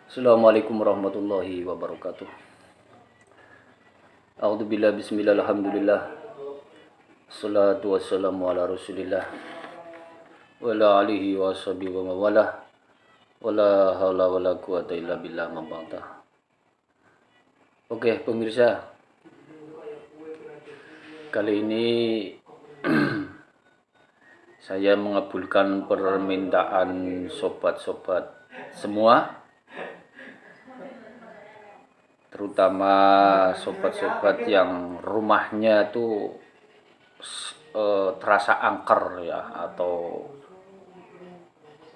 Assalamualaikum warahmatullahi wabarakatuh. A'udzubillah bismillah alhamdulillah. Salatu wassalamu ala Rasulillah wa ala alihi wa sahbihi wa mawalah. Wala haula wala quwata illa billah mambangta. Oke, pemirsa. Kali ini saya mengabulkan permintaan sobat-sobat semua, terutama sobat-sobat yang rumahnya tuh terasa angker ya, atau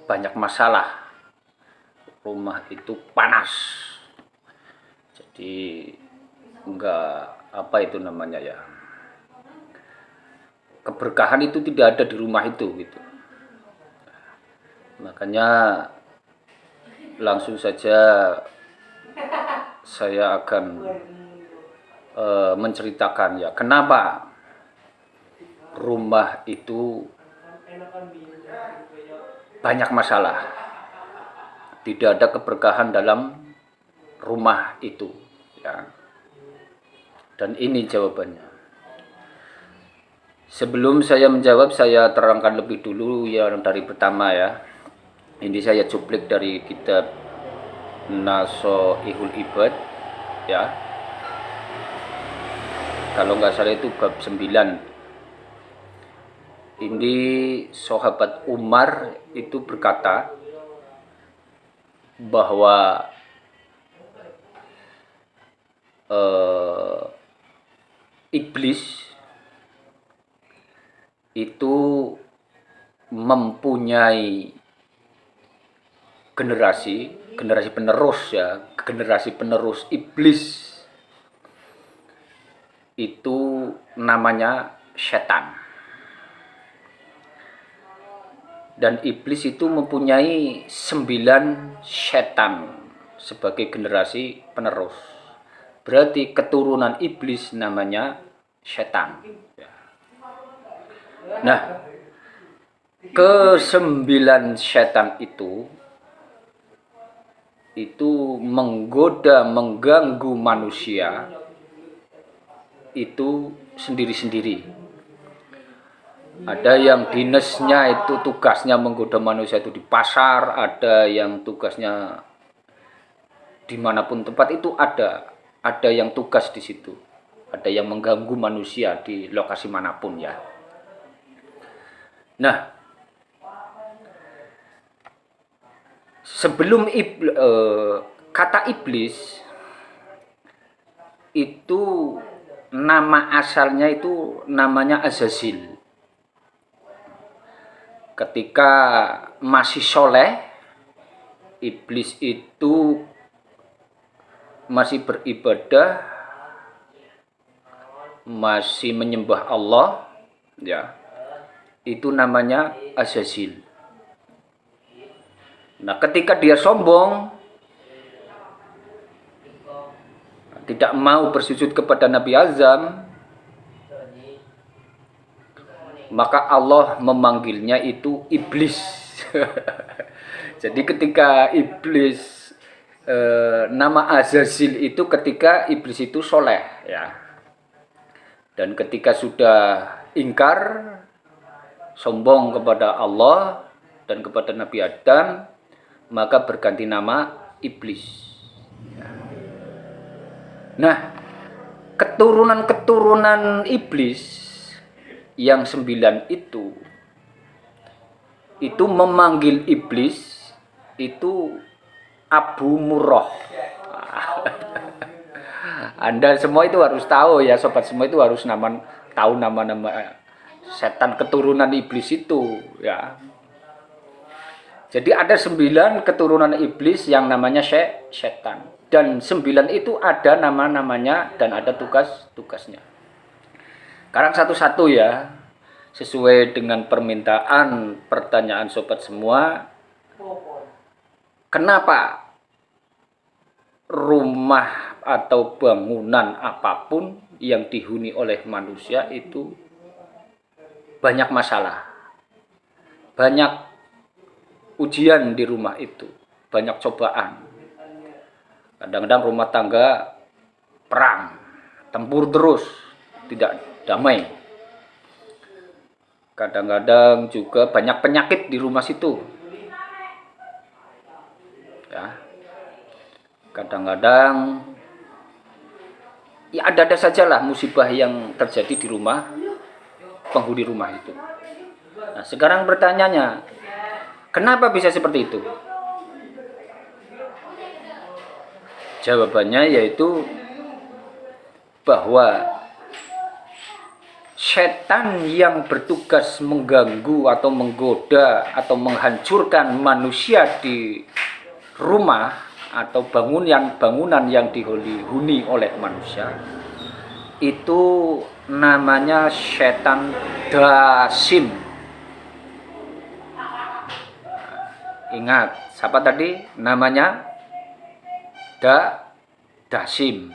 banyak masalah. Rumah itu panas, jadi enggak, apa itu namanya ya, keberkahan itu tidak ada di rumah itu gitu. Makanya langsung saja saya akan menceritakan ya, kenapa rumah itu banyak masalah, tidak ada keberkahan dalam rumah itu ya. Dan ini jawabannya. Sebelum saya menjawab, saya terangkan lebih dulu yang dari pertama ya. Ini saya cuplik dari kitab Nasoihul Ibad ya. Kalau nggak salah itu bab 9. Ini sahabat Umar itu berkata bahwa iblis itu mempunyai generasi penerus ya, generasi penerus iblis itu namanya setan. Dan iblis itu mempunyai 9 setan sebagai generasi penerus. Berarti keturunan iblis namanya setan. Nah, ke-9 setan itu menggoda, mengganggu manusia itu sendiri-sendiri. Ada yang dinasnya itu tugasnya menggoda manusia itu di pasar, ada yang tugasnya dimanapun tempat itu ada yang tugas di situ, ada yang mengganggu manusia di lokasi manapun ya. Nah, sebelum kata iblis itu nama asalnya itu namanya Azazil. Ketika masih soleh, iblis itu masih beribadah, masih menyembah Allah ya, itu namanya Azazil. Nah, ketika dia sombong, tidak mau bersujud kepada Nabi Azam, maka Allah memanggilnya itu iblis. Jadi ketika iblis, nama Azazil itu ketika iblis itu soleh ya. Dan ketika sudah ingkar, sombong kepada Allah dan kepada Nabi Adam, maka berganti nama iblis. Nah, keturunan iblis yang 9 itu memanggil iblis itu Abu Murrah. Anda semua itu harus tahu ya, sobat semua itu harus tahu nama-nama setan keturunan iblis itu ya. Jadi ada 9 keturunan iblis yang namanya setan. Dan 9 itu ada nama-namanya dan ada tugas-tugasnya. Sekarang satu-satu ya, sesuai dengan permintaan pertanyaan sobat semua. Kenapa rumah atau bangunan apapun yang dihuni oleh manusia itu banyak masalah, banyak ujian di rumah itu, banyak cobaan. Kadang-kadang rumah tangga perang, tempur terus, tidak damai. Kadang-kadang juga banyak penyakit di rumah situ. Ya. Kadang-kadang ya ada-ada sajalah musibah yang terjadi di rumah penghuni rumah itu. Nah, sekarang pertanyaannya, kenapa bisa seperti itu? Jawabannya yaitu bahwa setan yang bertugas mengganggu atau menggoda atau menghancurkan manusia di rumah atau bangunan yang dihuni oleh manusia itu namanya setan dasim. Ingat, siapa tadi namanya? Dasim.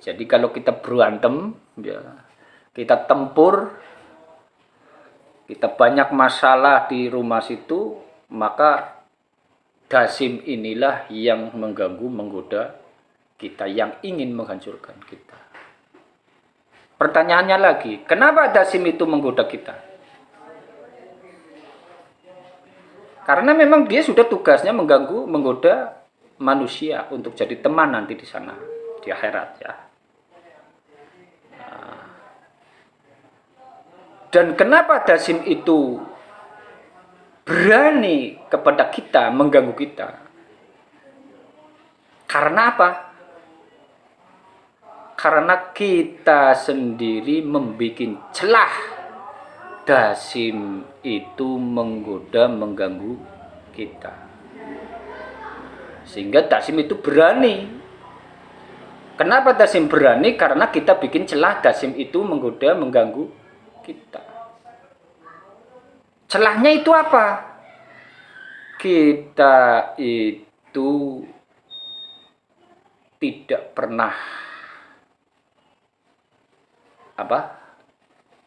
Jadi kalau kita berantem, ya, kita tempur, kita banyak masalah di rumah situ, maka dasim inilah yang mengganggu, menggoda kita, yang ingin menghancurkan kita. Pertanyaannya lagi, kenapa dasim itu menggoda kita? Karena memang dia sudah tugasnya mengganggu, menggoda manusia untuk jadi teman nanti di sana, di akhirat ya. Dan kenapa dasim itu berani kepada kita, mengganggu kita? Karena apa? Karena kita sendiri membuat celah dasim itu menggoda, mengganggu kita. Sehingga dasim itu berani. Kenapa dasim berani? Karena kita bikin celah dasim itu menggoda, mengganggu kita. Celahnya itu apa? Kita itu tidak pernah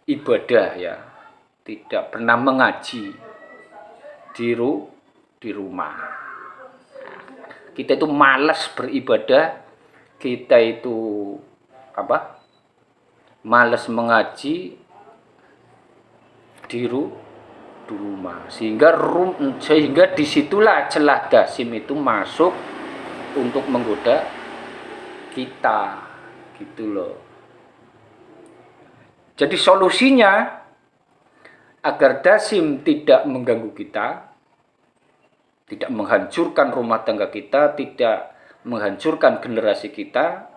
ibadah ya, tidak pernah mengaji di rumah. Kita itu malas beribadah, kita itu malas mengaji di rumah, sehingga disitulah celah dasim itu masuk untuk menggoda kita, gitu loh. Jadi solusinya agar dasim tidak mengganggu kita, tidak menghancurkan rumah tangga kita, tidak menghancurkan generasi kita,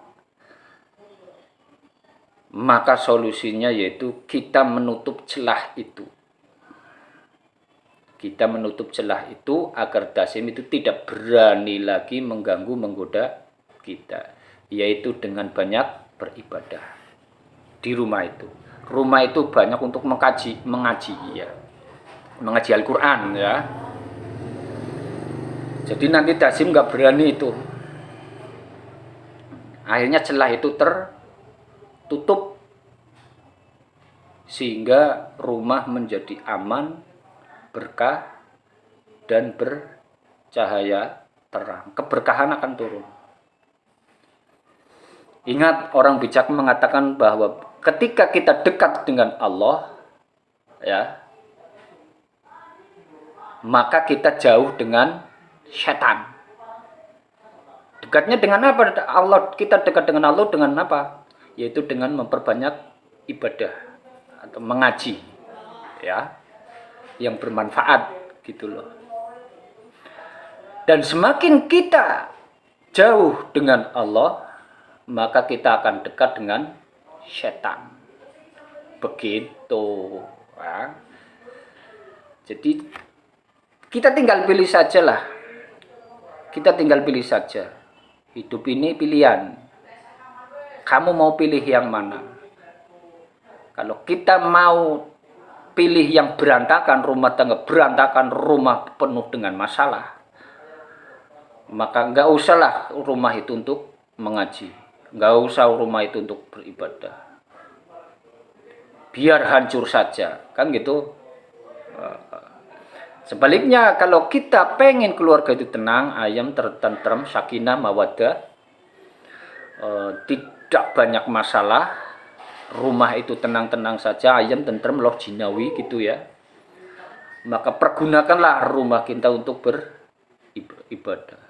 maka solusinya yaitu kita menutup celah itu. Kita menutup celah itu agar dasim itu tidak berani lagi mengganggu, menggoda kita, yaitu dengan banyak beribadah di rumah itu. Rumah itu banyak untuk mengaji ya, mengaji Al-Quran ya. Jadi nanti dasim nggak berani itu. Akhirnya celah itu tertutup sehingga rumah menjadi aman, berkah, dan bercahaya terang. Keberkahan akan turun. Ingat, orang bijak mengatakan bahwa ketika kita dekat dengan Allah, ya, maka kita jauh dengan setan. Dekatnya dengan apa? Kita dekat dengan Allah dengan apa? Yaitu dengan memperbanyak ibadah atau mengaji, ya, yang bermanfaat, gitu loh. Dan semakin kita jauh dengan Allah, maka kita akan dekat dengan setan. Begitu ya. Jadi kita tinggal pilih saja lah. Kita tinggal pilih saja. Hidup ini pilihan. Kamu mau pilih yang mana? Kalau kita mau pilih yang berantakan, rumah tangga berantakan, rumah penuh dengan masalah, maka nggak usahlah rumah itu untuk mengaji. Nggak usah rumah itu untuk beribadah. Biar hancur saja, kan gitu. Sebaliknya kalau kita pengen keluarga itu tenang, ayam, tertentrem, sakinah, mawaddah, tidak banyak masalah, rumah itu tenang-tenang saja, ayam, tentrem, loh jinawi gitu ya. Maka pergunakanlah rumah kita untuk beribadah.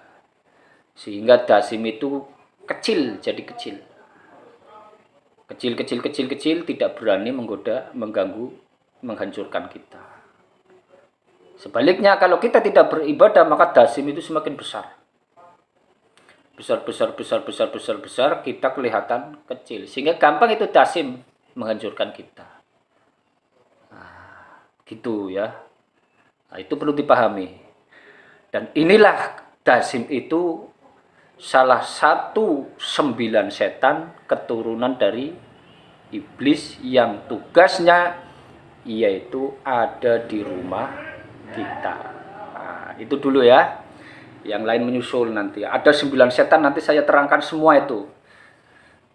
Sehingga dasim itu kecil, jadi kecil. Kecil, tidak berani menggoda, mengganggu, menghancurkan kita. Sebaliknya kalau kita tidak beribadah, maka dasim itu semakin besar. Besar, kita kelihatan kecil. Sehingga gampang itu dasim menghancurkan kita. Nah, gitu ya. Nah, itu perlu dipahami. Dan inilah dasim itu salah satu 9 setan keturunan dari iblis yang tugasnya yaitu ada di rumah kita. Nah, itu dulu ya. Yang lain menyusul nanti. Ada 9 setan, nanti saya terangkan semua itu.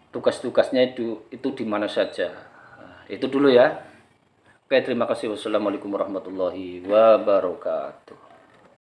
Tugas-tugasnya itu di mana saja. Nah, itu dulu ya. Oke, terima kasih. Wassalamualaikum warahmatullahi wabarakatuh.